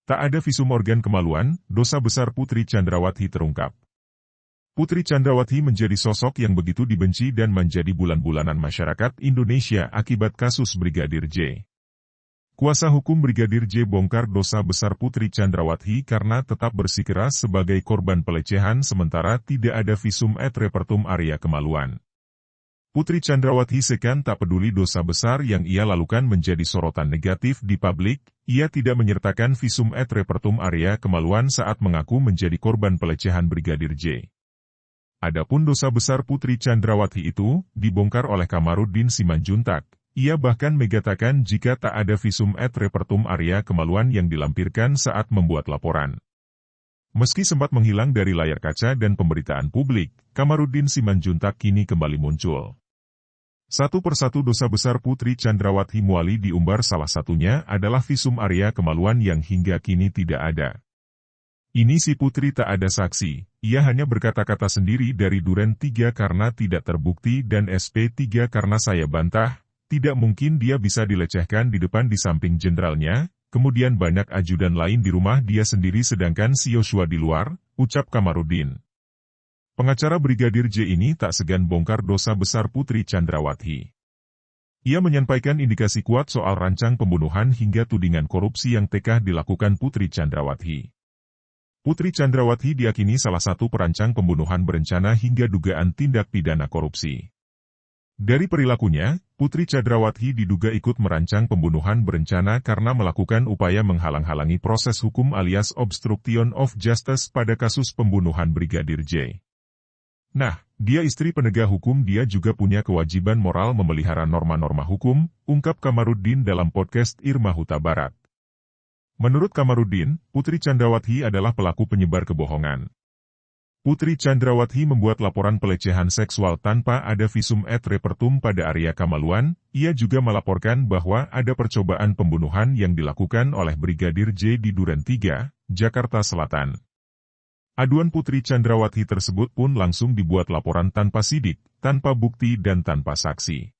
Tak ada visum organ kemaluan, dosa besar Putri Chandrawati terungkap. Putri Chandrawati menjadi sosok yang begitu dibenci dan menjadi bulan-bulanan masyarakat Indonesia akibat kasus Brigadir J. Kuasa hukum Brigadir J bongkar dosa besar Putri Chandrawati karena tetap bersikeras sebagai korban pelecehan sementara tidak ada visum et repertum area kemaluan. Putri Chandrawati sekan tak peduli dosa besar yang ia lakukan menjadi sorotan negatif di publik, ia tidak menyertakan visum et repertum area kemaluan saat mengaku menjadi korban pelecehan Brigadir J. Adapun dosa besar Putri Chandrawati itu, dibongkar oleh Kamarudin Simanjuntak, ia bahkan mengatakan jika tak ada visum et repertum area kemaluan yang dilampirkan saat membuat laporan. Meski sempat menghilang dari layar kaca dan pemberitaan publik, Kamarudin Simanjuntak kini kembali muncul. Satu persatu dosa besar Putri Chandrawati Muali diumbar, salah satunya adalah visum area kemaluan yang hingga kini tidak ada. Ini si Putri tak ada saksi, ia hanya berkata-kata sendiri dari Duren 3 karena tidak terbukti dan SP3 karena saya bantah, tidak mungkin dia bisa dilecehkan di depan di samping jenderalnya, kemudian banyak ajudan lain di rumah dia sendiri sedangkan si Yosua di luar, ucap Kamarudin. Pengacara Brigadir J ini tak segan bongkar dosa besar Putri Chandrawati. Ia menyampaikan indikasi kuat soal rancang pembunuhan hingga tudingan korupsi yang teka dilakukan Putri Chandrawati. Putri Chandrawati diyakini salah satu perancang pembunuhan berencana hingga dugaan tindak pidana korupsi. Dari perilakunya, Putri Chandrawati diduga ikut merancang pembunuhan berencana karena melakukan upaya menghalang-halangi proses hukum alias obstruction of justice pada kasus pembunuhan Brigadir J. Nah, dia istri penegak hukum, dia juga punya kewajiban moral memelihara norma-norma hukum, ungkap Kamarudin dalam podcast Irma Huta Barat. Menurut Kamarudin, Putri Chandrawati adalah pelaku penyebar kebohongan. Putri Chandrawati membuat laporan pelecehan seksual tanpa ada visum et repertum pada area kemaluan, ia juga melaporkan bahwa ada percobaan pembunuhan yang dilakukan oleh Brigadir J di Duren 3, Jakarta Selatan. Aduan Putri Chandrawati tersebut pun langsung dibuat laporan tanpa sidik, tanpa bukti dan tanpa saksi.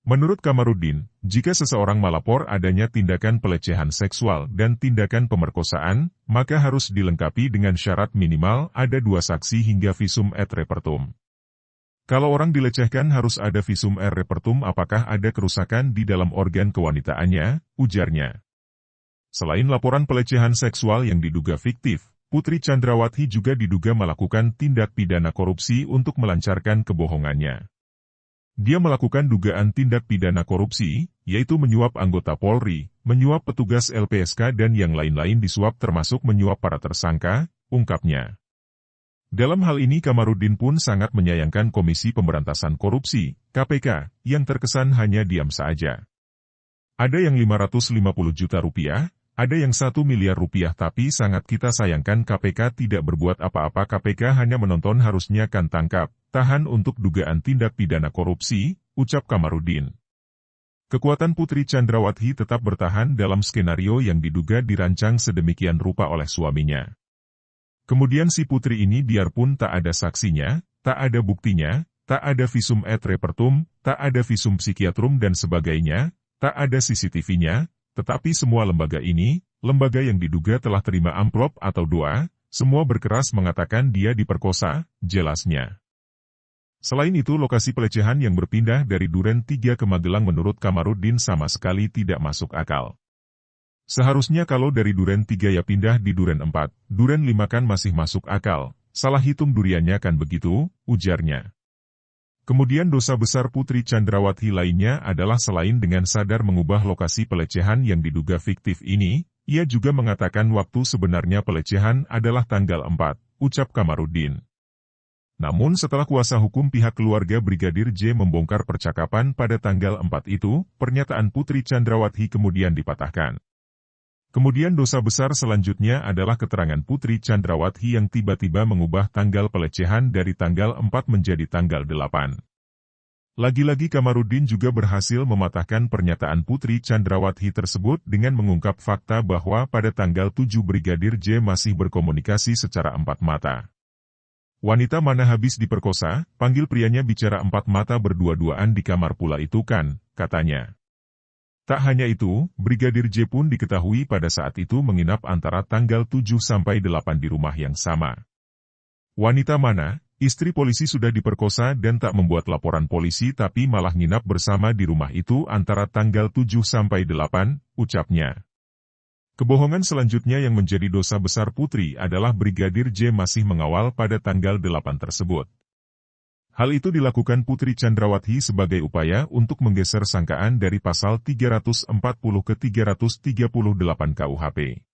Menurut Kamarudin, jika seseorang melapor adanya tindakan pelecehan seksual dan tindakan pemerkosaan, maka harus dilengkapi dengan syarat minimal ada 2 saksi hingga visum et repertum. Kalau orang dilecehkan harus ada visum et repertum apakah ada kerusakan di dalam organ kewanitaannya, ujarnya. Selain laporan pelecehan seksual yang diduga fiktif, Putri Chandrawati juga diduga melakukan tindak pidana korupsi untuk melancarkan kebohongannya. Dia melakukan dugaan tindak pidana korupsi, yaitu menyuap anggota Polri, menyuap petugas LPSK dan yang lain-lain disuap termasuk menyuap para tersangka, ungkapnya. Dalam hal ini Kamarudin pun sangat menyayangkan Komisi Pemberantasan Korupsi, KPK, yang terkesan hanya diam saja. Ada yang 550 juta rupiah, ada yang 1 miliar rupiah tapi sangat kita sayangkan KPK tidak berbuat apa-apa, KPK hanya menonton harusnya kan tangkap, tahan untuk dugaan tindak pidana korupsi, ucap Kamarudin. Kekuatan Putri Chandrawati tetap bertahan dalam skenario yang diduga dirancang sedemikian rupa oleh suaminya. Kemudian si Putri ini biarpun tak ada saksinya, tak ada buktinya, tak ada visum et repertum, tak ada visum psikiatrum dan sebagainya, tak ada CCTV-nya, tetapi semua lembaga ini, lembaga yang diduga telah terima amplop atau doa, semua berkeras mengatakan dia diperkosa, jelasnya. Selain itu lokasi pelecehan yang berpindah dari Duren 3 ke Magelang menurut Kamarudin sama sekali tidak masuk akal. Seharusnya kalau dari Duren 3 ya pindah di Duren 4, Duren 5 kan masih masuk akal, salah hitung duriannya kan begitu, ujarnya. Kemudian dosa besar Putri Chandrawati lainnya adalah selain dengan sadar mengubah lokasi pelecehan yang diduga fiktif ini, ia juga mengatakan waktu sebenarnya pelecehan adalah tanggal 4, ucap Kamarudin. Namun setelah kuasa hukum pihak keluarga Brigadir J membongkar percakapan pada tanggal 4 itu, pernyataan Putri Chandrawati kemudian dipatahkan. Kemudian dosa besar selanjutnya adalah keterangan Putri Chandrawati yang tiba-tiba mengubah tanggal pelecehan dari tanggal 4 menjadi tanggal 8. Lagi-lagi Kamarudin juga berhasil mematahkan pernyataan Putri Chandrawati tersebut dengan mengungkap fakta bahwa pada tanggal 7 Brigadir J masih berkomunikasi secara 4 mata. Wanita mana habis diperkosa, panggil prianya bicara 4 mata berdua-duaan di kamar pula itu kan, katanya. Tak hanya itu, Brigadir J pun diketahui pada saat itu menginap antara tanggal 7 sampai 8 di rumah yang sama. Wanita mana, istri polisi sudah diperkosa dan tak membuat laporan polisi tapi malah nginap bersama di rumah itu antara tanggal 7 sampai 8, ucapnya. Kebohongan selanjutnya yang menjadi dosa besar Putri adalah Brigadir J masih mengawal pada tanggal 8 tersebut. Hal itu dilakukan Putri Chandrawati sebagai upaya untuk menggeser sangkaan dari pasal 340 ke 338 KUHP.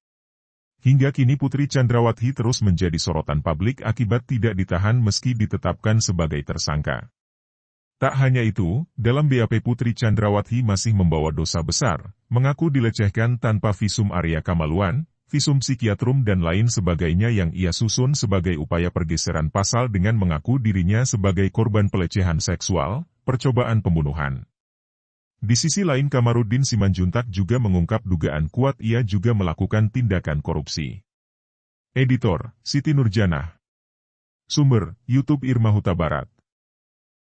Hingga kini Putri Chandrawati terus menjadi sorotan publik akibat tidak ditahan meski ditetapkan sebagai tersangka. Tak hanya itu, dalam BAP Putri Chandrawati masih membawa dosa besar, mengaku dilecehkan tanpa visum area kemaluan, visum psikiatrum dan lain sebagainya yang ia susun sebagai upaya pergeseran pasal dengan mengaku dirinya sebagai korban pelecehan seksual, percobaan pembunuhan. Di sisi lain Kamarudin Simanjuntak juga mengungkap dugaan kuat ia juga melakukan tindakan korupsi. Editor, Siti Nurjanah. Sumber, YouTube Irma Huta Barat.